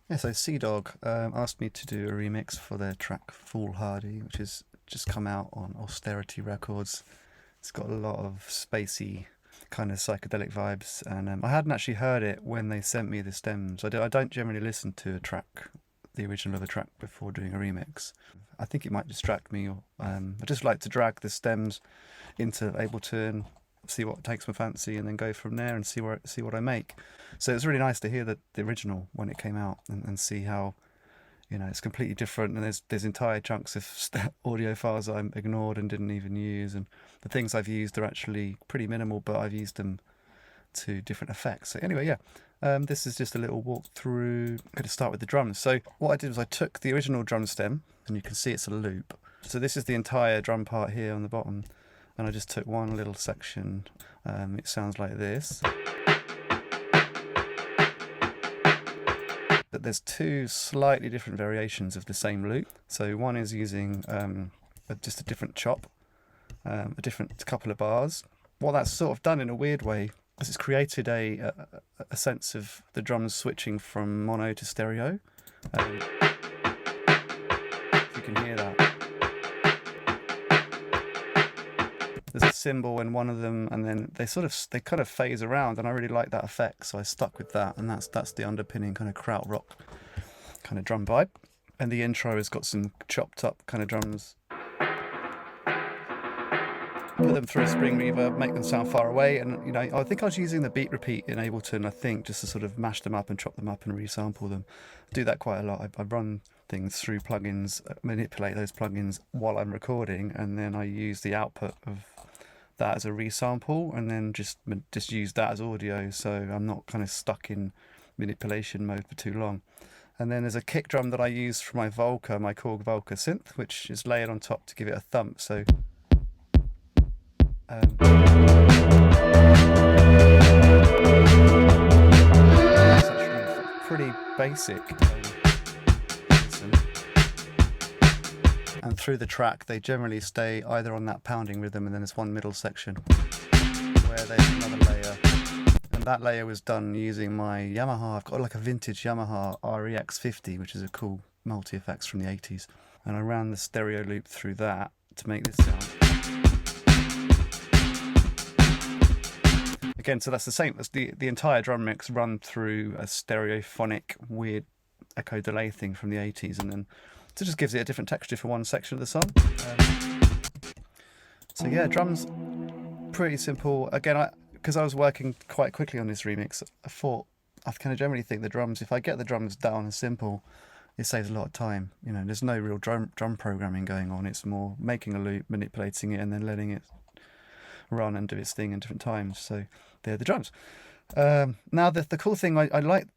Yeah, so Seadog asked me to do a remix for their track Foolhardy, which has just come out on Austerity Records. It's got a lot of spacey kind of psychedelic vibes, and I hadn't actually heard it when they sent me the stems. I don't generally listen to a track, the original of the track, before doing a remix. I think it might distract me, or I just like to drag the stems into Ableton, see what takes my fancy, and then go from there and see what I make. So it's really nice to hear the original when it came out and see how, it's completely different, and there's entire chunks of audio files that I ignored and didn't even use, and the things I've used are actually pretty minimal, but I've used them to different effects. So anyway, yeah, this is just a little walk through. I'm going to start with the drums. So what I did was I took the original drum stem, and you can see it's a loop. So this is the entire drum part here on the bottom, and I just took one little section. It sounds like this. But there's two slightly different variations of the same loop. So one is using just a different chop, a different couple of bars. What that's sort of done in a weird way is it's created a sense of the drums switching from mono to stereo. If you can hear that. There's a cymbal in one of them, and then they kind of phase around, and I really like that effect, so I stuck with that, and that's the underpinning kind of krautrock kind of drum vibe. And the intro has got some chopped up kind of drums. Put them through a spring reverb, make them sound far away, and I think I was using the beat repeat in Ableton, I think, just to sort of mash them up and chop them up and resample them. I do that quite a lot. I run things through plugins, manipulate those plugins while I'm recording, and then I use the output of that as a resample, and then just use that as audio, so I'm not kind of stuck in manipulation mode for too long. And then there's a kick drum that I use for my Volca, my Korg Volca synth, which is layered on top to give it a thump. So it's actually pretty basic. And through the track, they generally stay either on that pounding rhythm, and then there's one middle section where there's another layer. And that layer was done using my Yamaha. I've got like a vintage Yamaha REX50, which is a cool multi-effects from the 80s. And I ran the stereo loop through that to make this sound. Again, so that's the same. That's the entire drum mix run through a stereophonic, weird echo delay thing from the 80s, and then so it just gives it a different texture for one section of the song. So yeah, drums, pretty simple. Again, because I was working quite quickly on this remix, I kind of generally think the drums, if I get the drums down and simple, it saves a lot of time. There's no real drum programming going on. It's more making a loop, manipulating it, and then letting it run and do its thing in different times. So they're the drums. Now the cool thing, I like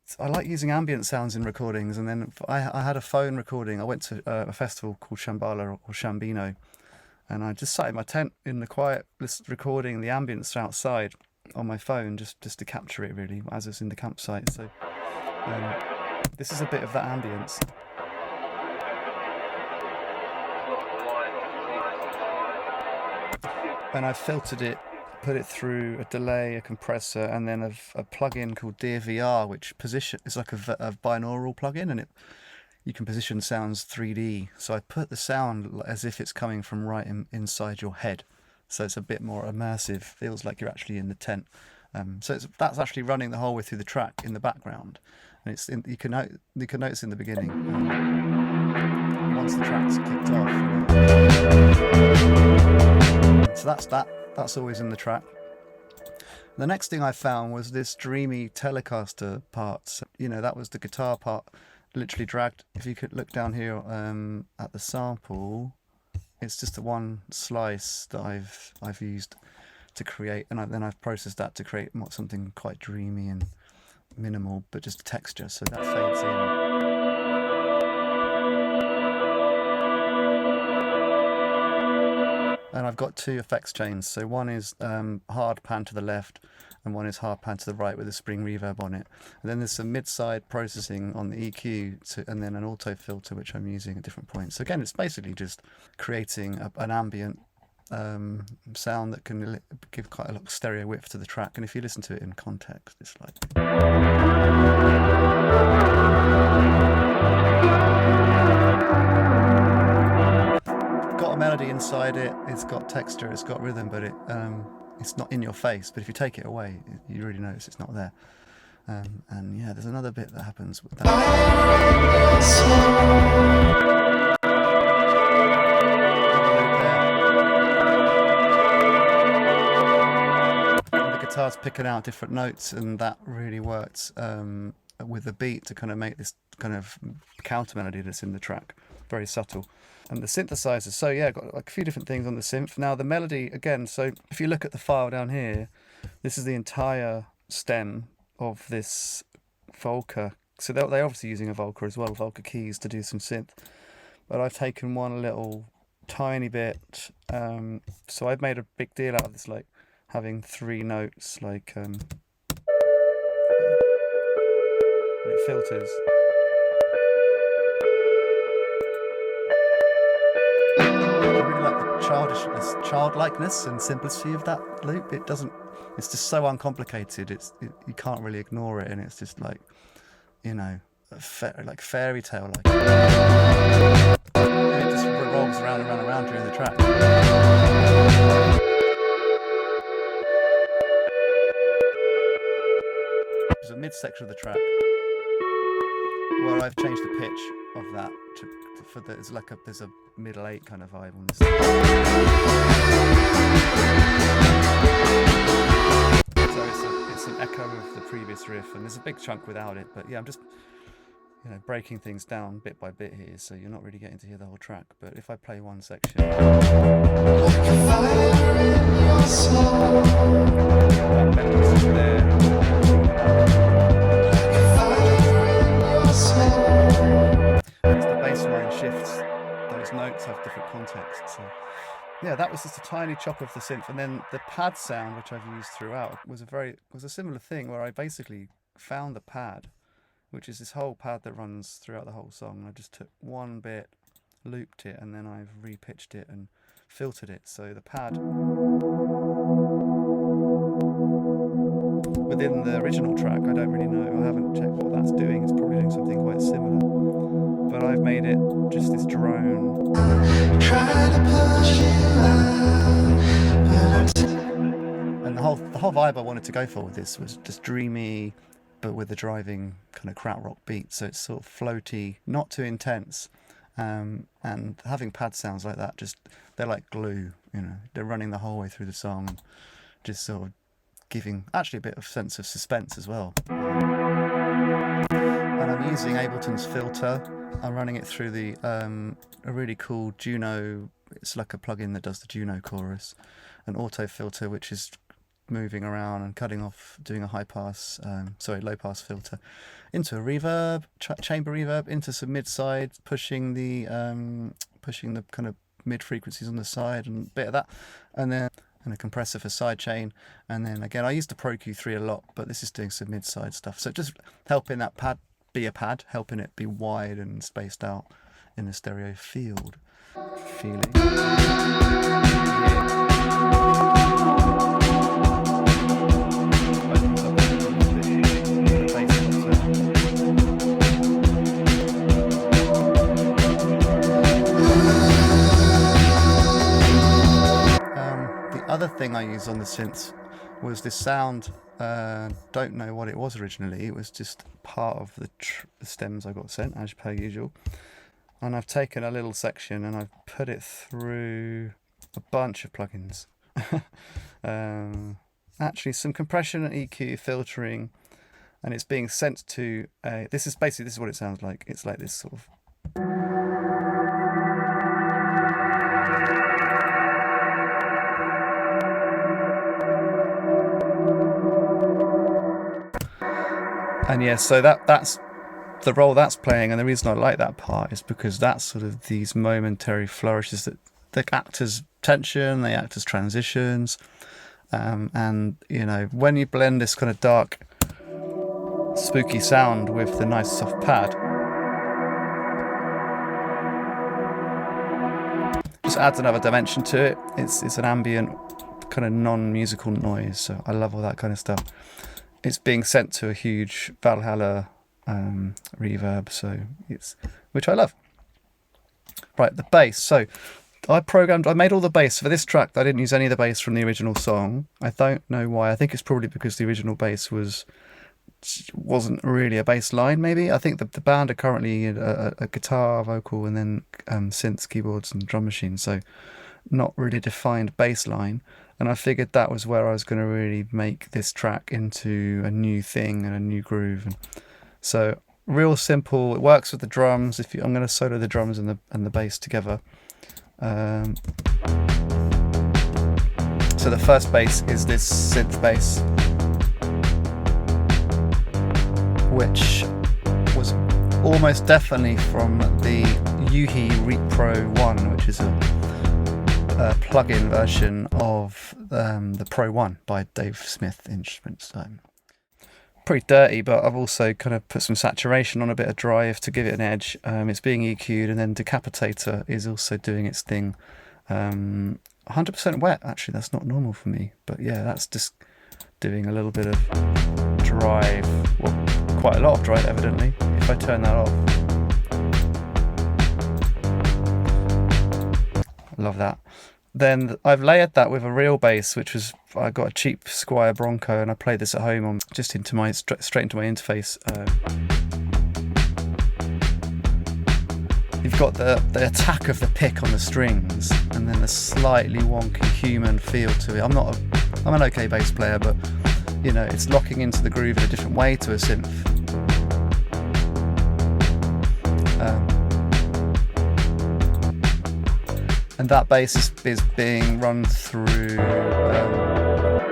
using ambient sounds in recordings, and then I had a phone recording. I went to a festival called Shambhala or Shambino, and I just sat in my tent in the quiet, just recording the ambience outside on my phone, just to capture it really as it's in the campsite. So this is a bit of that ambience. And I've filtered it, put it through a delay, a compressor, and then a plugin called DVR, which it's like a binaural plugin, and you can position sounds 3D. So I put the sound as if it's coming from right inside your head, so it's a bit more immersive. Feels like you're actually in the tent. So that's actually running the whole way through the track in the background, and you can notice in the beginning. Once the track's kicked off. So that's always in the track. The next thing I found was this dreamy Telecaster part. So, that was the guitar part, literally dragged. If you could look down here at the sample, it's just the one slice that I've used to create, and then I've processed that to create something quite dreamy and minimal, but just a texture. So that fades in. And I've got two effects chains. So one is hard pan to the left, and one is hard pan to the right with a spring reverb on it. And then there's some mid-side processing on the EQ, and then an auto filter, which I'm using at different points. So again, it's basically just creating an ambient sound that can give quite a lot of stereo width to the track. And if you listen to it in context, it's like... inside it, it's got texture, it's got rhythm, but it's not in your face. But if you take it away, you really notice it's not there. And yeah, there's another bit that happens with that. And the guitar's picking out different notes, and that really works with the beat to kind of make this kind of counter melody that's in the track very subtle. And the synthesizers, so yeah, got like a few different things on the synth. Now the melody, again, so if you look at the file down here, this is the entire stem of this Volca. So they're obviously using a Volca as well, Volca keys, to do some synth. But I've taken one little tiny bit, so I've made a big deal out of this, like having 3 notes, like it filters. I really like the childlikeness and simplicity of that loop. It's just so uncomplicated. You can't really ignore it, and it's just like, you know, like fairy tale like. It just revolves around and around during the track. There's a mid-section of the track where I've changed the pitch of that there's a middle 8 kind of vibe on this. So it's an echo of the previous riff, and there's a big chunk without it, but yeah, I'm just, you know, breaking things down bit by bit here, so you're not really getting to hear the whole track. But if I play one section, that melody's there. As the bass line shifts, those notes have different contexts. So yeah, that was just a tiny chop of the synth, and then the pad sound, which I've used throughout, was a similar thing, where I basically found the pad, which is this whole pad that runs throughout the whole song, and I just took one bit, looped it, and then I've repitched it and filtered it. So the pad within the original track, I don't really know, I haven't checked what that's doing. It's probably doing something quite similar, but I've made it just this drone. And the whole vibe I wanted to go for with this was just dreamy, but with a driving kind of krautrock beat. So it's sort of floaty, not too intense, and having pad sounds like that, they're like glue. You know, they're running the whole way through the song, just sort of giving actually a bit of sense of suspense as well. And I'm using Ableton's filter. I'm running it through a really cool Juno. It's like a plugin that does the Juno chorus, an auto filter which is moving around and cutting off, doing a low pass filter into a reverb, chamber reverb, into some mid side, pushing the kind of mid frequencies on the side and a bit of that, and then a compressor for sidechain. And then again, I used the Pro Q3 a lot, but this is doing some mid side stuff. So just helping that pad be a pad, helping it be wide and spaced out in the stereo field feeling. The other thing I used on the synths was this sound. Don't know what it was originally. It was just part of the stems I got sent, as per usual. And I've taken a little section and I've put it through a bunch of plugins. Actually, some compression and EQ, filtering, and it's being sent to this is what it sounds like. It's like this sort of. And yeah, so that's the role that's playing, and the reason I like that part is because that's sort of these momentary flourishes that they act as tension, they act as transitions, and you know, when you blend this kind of dark, spooky sound with the nice soft pad, just adds another dimension to it. It's an ambient kind of non-musical noise, so I love all that kind of stuff. It's being sent to a huge Valhalla reverb, so which I love. Right, the bass. So I made all the bass for this track. I didn't use any of the bass from the original song. I don't know why. I think it's probably because the original bass wasn't really a bass line, maybe. I think the band are currently a guitar, vocal, and then synths, keyboards, and drum machine. So not really defined bass line. And I figured that was where I was going to really make this track into a new thing and a new groove. And so real simple. It works with the drums. I'm going to solo the drums and the bass together. So the first bass is this synth bass, which was almost definitely from the Yuhi Repro 1, which is a plug-in version of the Pro 1 by Dave Smith Instruments. Pretty dirty, but I've also kind of put some saturation on, a bit of drive to give it an edge. It's being EQ'd, and then Decapitator is also doing its thing. 100% wet, actually. That's not normal for me, but yeah, that's just doing a little bit of drive. Well, quite a lot of drive, evidently. If I turn that off, love that. Then I've layered that with a real bass, which was, I got a cheap Squier Bronco, and I played this at home just into my straight into my interface. You've got the attack of the pick on the strings, and then the slightly wonky human feel to it. I'm an okay bass player, but you know, it's locking into the groove in a different way to a synth. And that bass is being run through.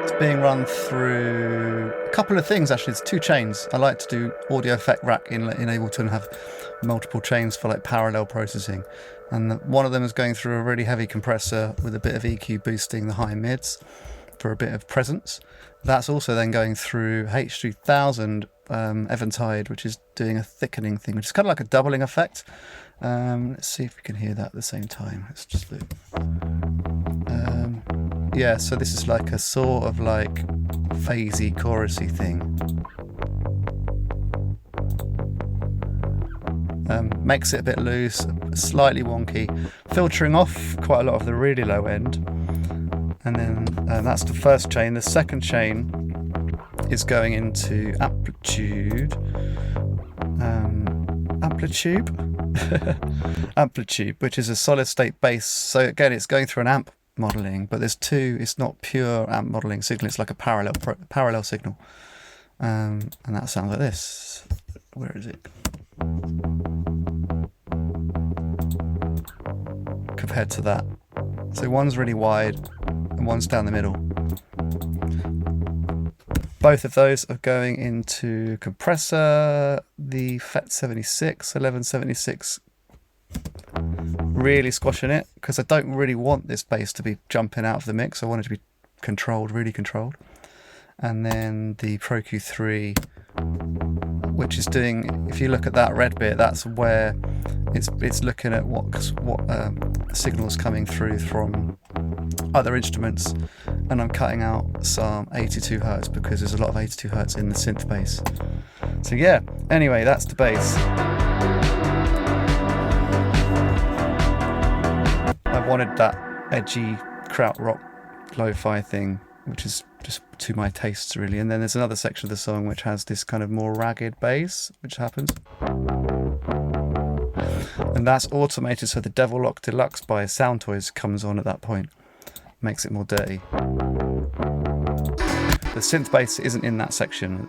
It's being run through a couple of things, actually. It's 2 chains. I like to do audio effect rack in Ableton and have multiple chains for like parallel processing. And one of them is going through a really heavy compressor with a bit of EQ boosting the high mids for a bit of presence. That's also then going through H3000 Eventide, which is doing a thickening thing, which is kind of like a doubling effect. Let's see if we can hear that at the same time. Let's just loop. Yeah, so this is like a sort of like phasey, chorusy thing. Makes it a bit loose, slightly wonky, filtering off quite a lot of the really low end. And then that's the first chain. The second chain is going into amplitude. Amplitude, which is a solid state bass. So again, it's going through an amp modeling, but there's 2. It's not pure amp modeling signal. It's like a parallel signal, and that sounds like this. Where is it compared to that? So one's really wide and one's down the middle. Both of those are going into compressor, the FET76, 1176, really squashing it, because I don't really want this bass to be jumping out of the mix. I want it to be controlled, really controlled. And then the Pro Q3, which is doing, if you look at that red bit, that's where it's looking at what signals coming through from other instruments, and I'm cutting out some 82 Hertz because there's a lot of 82 Hertz in the synth bass. So yeah, anyway, that's the bass. I wanted that edgy krautrock lo-fi thing, which is just to my tastes really. And then there's another section of the song which has this kind of more ragged bass, which happens. And that's automated, so the Devil Lock Deluxe by Sound Toys comes on at that point. Makes it more dirty. The synth bass isn't in that section.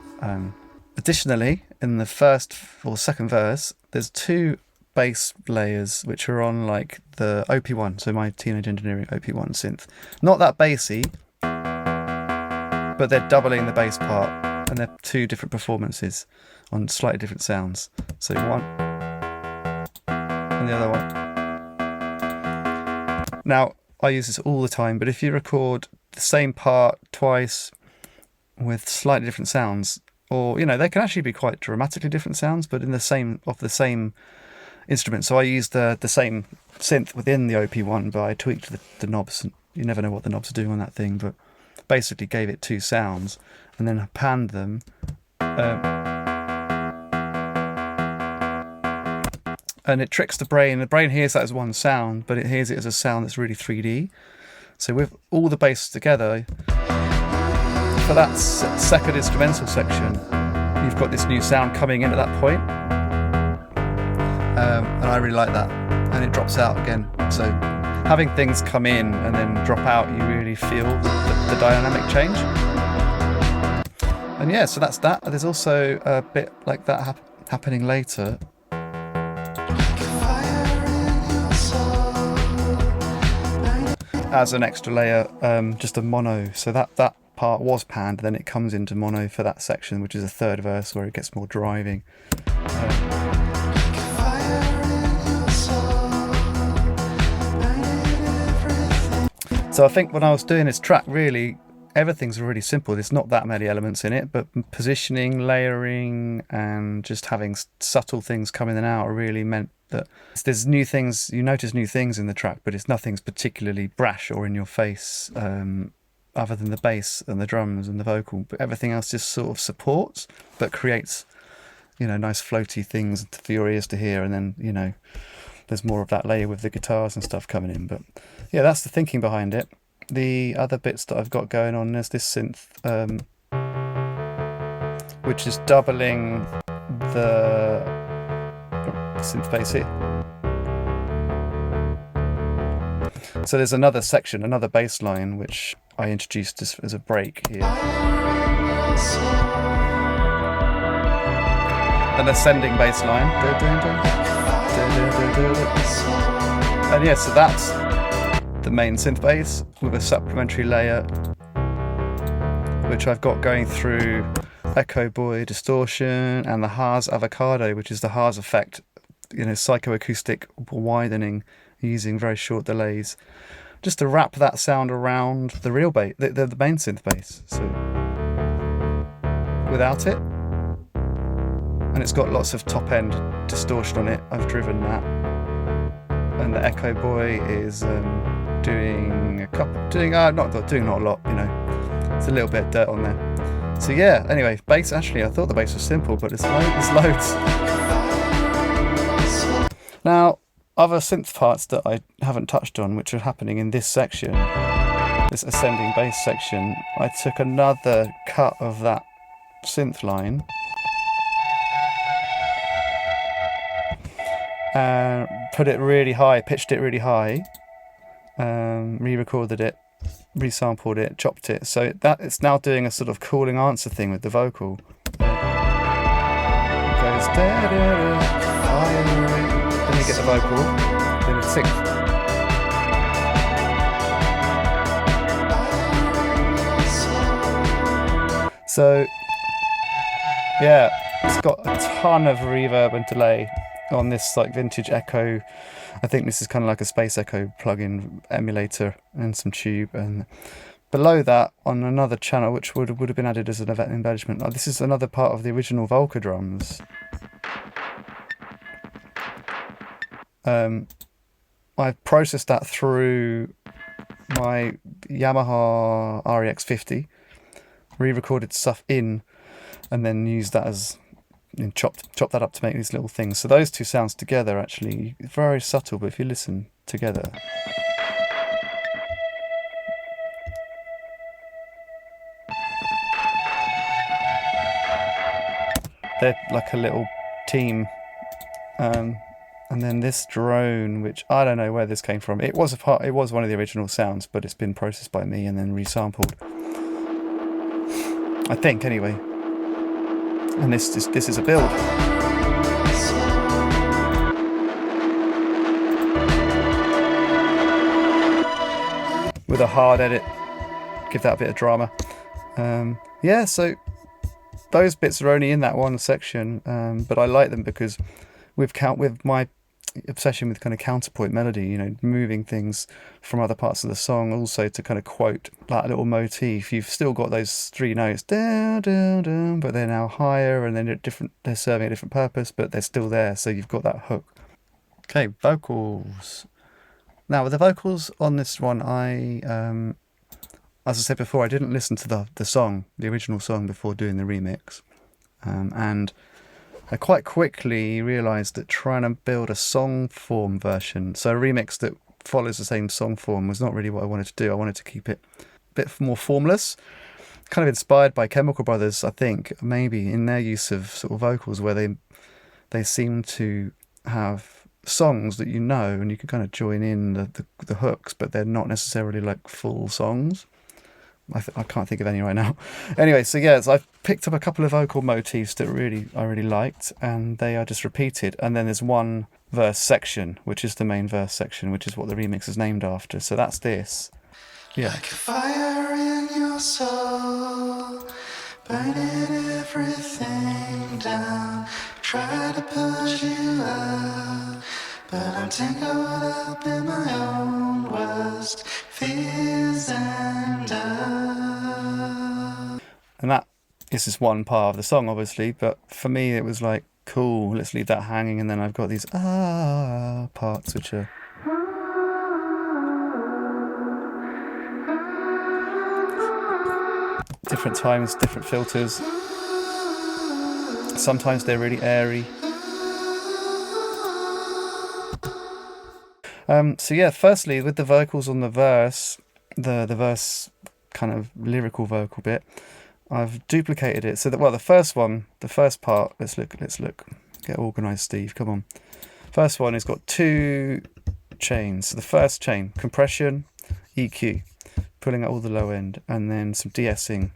Additionally, in the first or second verse, there's 2 bass layers which are on like the OP1, so my Teenage Engineering OP1 synth. Not that bassy, but they're doubling the bass part, and they're 2 different performances on slightly different sounds. So one and the other one. Now, I use this all the time, but if you record the same part twice with slightly different sounds, or you know, they can actually be quite dramatically different sounds, but in the same instrument. So I used the same synth within the OP1, but I tweaked the knobs. And you never know what the knobs are doing on that thing, but basically gave it 2 sounds and then panned them. and it tricks the brain. The brain hears that as one sound, but it hears it as a sound that's really 3D. So with all the bass together, for that second instrumental section, you've got this new sound coming in at that point. And I really like that. And it drops out again. So having things come in and then drop out, you really feel the dynamic change. And yeah, so that's that. There's also a bit like that happening later. As an extra layer, just a mono. So that part was panned, then it comes into mono for that section, which is a third verse where it gets more driving. So I think when I was doing this track, really, everything's really simple. There's not that many elements in it, but positioning, layering, and just having subtle things come in and out really meant that there's new things, you notice new things in the track, but it's nothing's particularly brash or in your face, other than the bass and the drums and the vocal. But everything else just sort of supports, but creates, you know, nice floaty things for your ears to hear. And then, you know, there's more of that layer with the guitars and stuff coming in. But yeah, that's the thinking behind it. The other bits that I've got going on, there's this synth, which is doubling the synth bass here. So there's another section, another bass line, which I introduced as a break here. An ascending bass line. And yeah, so that's the main synth bass with a supplementary layer, which I've got going through Echo Boy distortion and the HAAS avocado, which is the HAAS effect, you know, psychoacoustic widening using very short delays, just to wrap that sound around the real bass, the main synth bass. So without it, and it's got lots of top end distortion on it. I've driven that, and the Echo Boy is doing not a lot, you know. It's a little bit of dirt on there. So yeah, anyway, bass, actually I thought the bass was simple, but it's loads. Now, other synth parts that I haven't touched on, which are happening in this section, this ascending bass section, I took another cut of that synth line and put it really high, pitched it really high, re-recorded it, resampled it, chopped it, so that it's now doing a sort of calling answer thing with the vocal. It goes da da da, then you get the vocal, then it sings. So yeah, it's got a ton of reverb and delay on this like vintage Echo. I think this is kind of like a Space Echo plugin emulator and some tube, and below that on another channel which would have been added as an embellishment. This is another part of the original Volca drums. I've processed that through my Yamaha REX50, re-recorded stuff in, and then used that as chop that up to make these little things. So those two sounds together actually very subtle, but if you listen together, they're like a little team. And then this drone, which I don't know where this came from. It was one of the original sounds, but it's been processed by me and then resampled, I think, anyway. And this is a build. With a hard edit, give that a bit of drama. Yeah, so those bits are only in that one section, but I like them because with my obsession with kind of counterpoint melody, you know, moving things from other parts of the song also to kind of quote that little motif. You've still got those three notes, da, da, da, but they're now higher and then they're serving a different purpose, but they're still there, so you've got that hook. Okay, vocals. Now with the vocals on this one, as I said before, I didn't listen to the original song before doing the remix, and I quite quickly realised that trying to build a song form version, so a remix that follows the same song form, was not really what I wanted to do. I wanted to keep it a bit more formless, kind of inspired by Chemical Brothers, I think, maybe in their use of sort of vocals, where they seem to have songs that you know and you can kind of join in the hooks, but they're not necessarily like full songs. I can't think of any right now. Anyway, so yeah, so I've picked up a couple of vocal motifs that I really liked, and they are just repeated. And then there's one verse section, which is the main verse section, which is what the remix is named after. So that's this. Yeah. Like a fire in your soul, burning everything down. Try to push you out, but I'm tangled up in my own worst fears and doubts. And that is just one part of the song, obviously, but for me it was like, cool, let's leave that hanging, and then I've got these parts which are different times, different filters. Sometimes they're really airy. So yeah, firstly, with the vocals on the verse, the verse kind of lyrical vocal bit, I've duplicated it so that, well, the first part, let's look, get organised, Steve, come on. First one has got 2 chains. So the first chain, compression, EQ, pulling out all the low end, and then some de-essing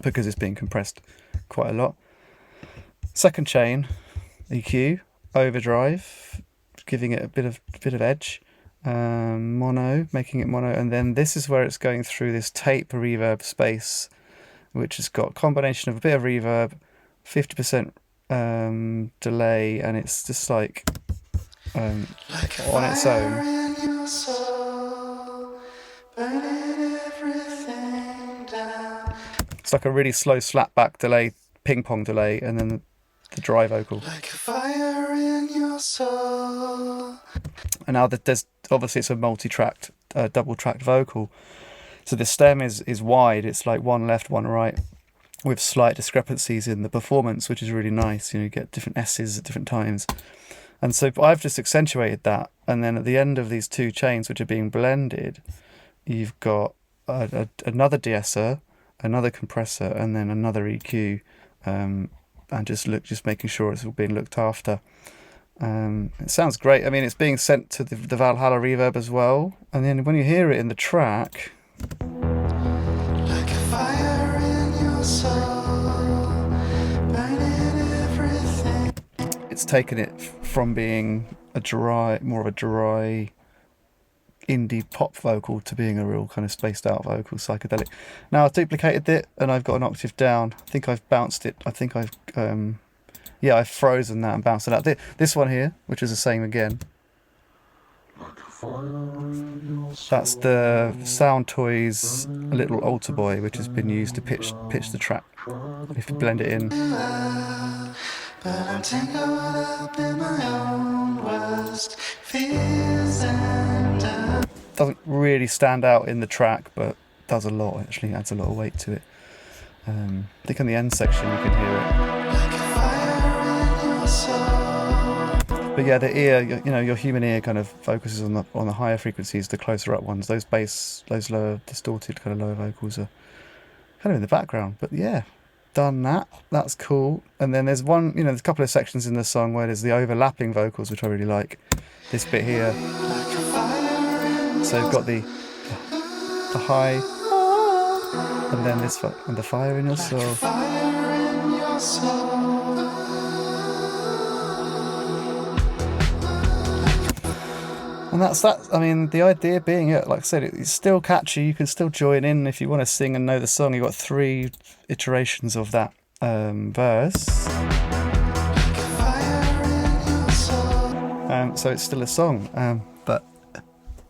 because it's being compressed quite a lot. Second chain, EQ, overdrive, giving it a bit of edge, mono, making it mono, and then this is where it's going through this tape reverb space, which has got a combination of a bit of reverb, 50% delay, and it's just like on its own. It's like a really slow slapback delay, ping pong delay, and then the dry vocal. Like a fire in your soul. And now there's obviously it's a multi-tracked, double-tracked vocal. So the stem is wide. It's like one left, one right, with slight discrepancies in the performance, which is really nice. You get different S's at different times. And so I've just accentuated that. And then at the end of these 2 chains, which are being blended, you've got another de-esser, another compressor, and then another EQ, and just making sure it's all being looked after. It sounds great. I mean, it's being sent to the Valhalla reverb as well. And then when you hear it in the track, like a fire in your soul, burning everything. It's taken it from being more of a dry indie pop vocal to being a real kind of spaced out vocal, psychedelic. Now I've duplicated it and I've got an octave down. I think I've bounced it. I think I've frozen that and bounced it out. This one here, which is the same again. That's the Sound Toys little altar boy, which has been used to pitch the track. If you blend it in, but I'm tangled up in my own worst fears and doubts. doesn't really stand out in the track, but does a lot. Actually, adds a lot of weight to it. I think on the end section you can hear it. Like a fire in your soul. But yeah, the ear, your human ear kind of focuses on the higher frequencies, the closer up ones. Those bass, those lower distorted kind of lower vocals are kind of in the background. But yeah, done that. That's cool. And then there's there's a couple of sections in the song where there's the overlapping vocals, which I really like. This bit here. So you've got the high, and then this and the fire in your soul. And that's that. I mean, the idea being, like I said, it's still catchy. You can still join in if you want to sing and know the song. You've got 3 iterations of that verse. So it's still a song. But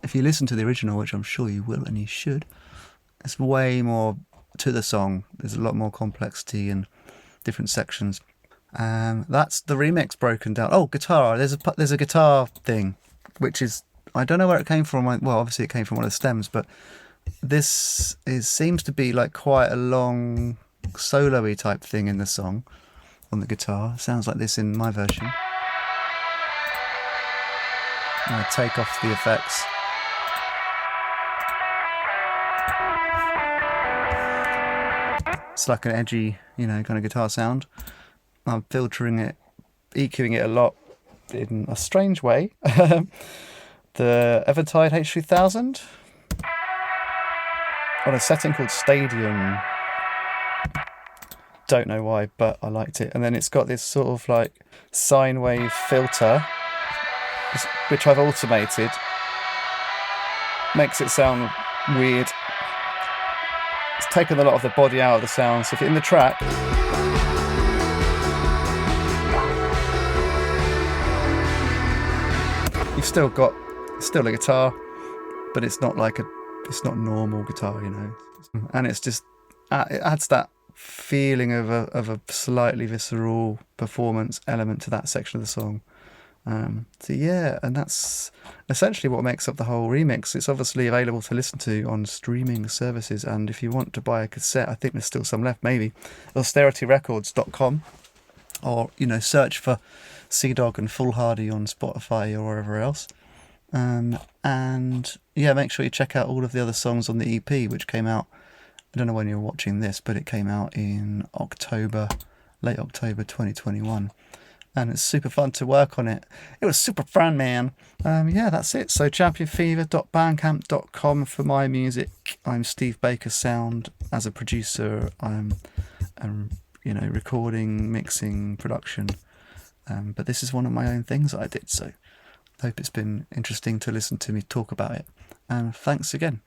if you listen to the original, which I'm sure you will and you should, it's way more to the song. There's a lot more complexity and different sections. That's the remix broken down. Oh, guitar. There's a guitar thing, which is, I don't know where it came from. Well, obviously it came from one of the stems, but seems to be like quite a long solo-y type thing in the song. on the guitar. It sounds like this in my version. I'm going to take off the effects. It's like an edgy, you know, kind of guitar sound. I'm filtering it, EQing it a lot in a strange way. The Evertide H3000 on a setting called Stadium. Don't know why, but I liked it. And then it's got this sort of like sine wave filter, which I've automated. Makes it sound weird. It's taken a lot of the body out of the sound. So if in the track, you've still got a guitar, but it's not like it's not normal guitar, you know. And it's just it adds that feeling of a slightly visceral performance element to that section of the song. So yeah, and that's essentially what makes up the whole remix. It's obviously available to listen to on streaming services, and if you want to buy a cassette, I think there's still some left, maybe austerityrecords.com, or you know, search for Seadog and Foolhardy on Spotify or wherever else. And yeah, make sure you check out all of the other songs on the EP, which came out, I don't know when you're watching this, but it came out in late October 2021. And it's super fun to work on it. It was super fun, man. Yeah, that's it. So championfever.bandcamp.com for my music. I'm Steve Baker Sound as a producer. I'm you know, recording, mixing, production. But this is one of my own things that I did. So I hope it's been interesting to listen to me talk about it. And thanks again.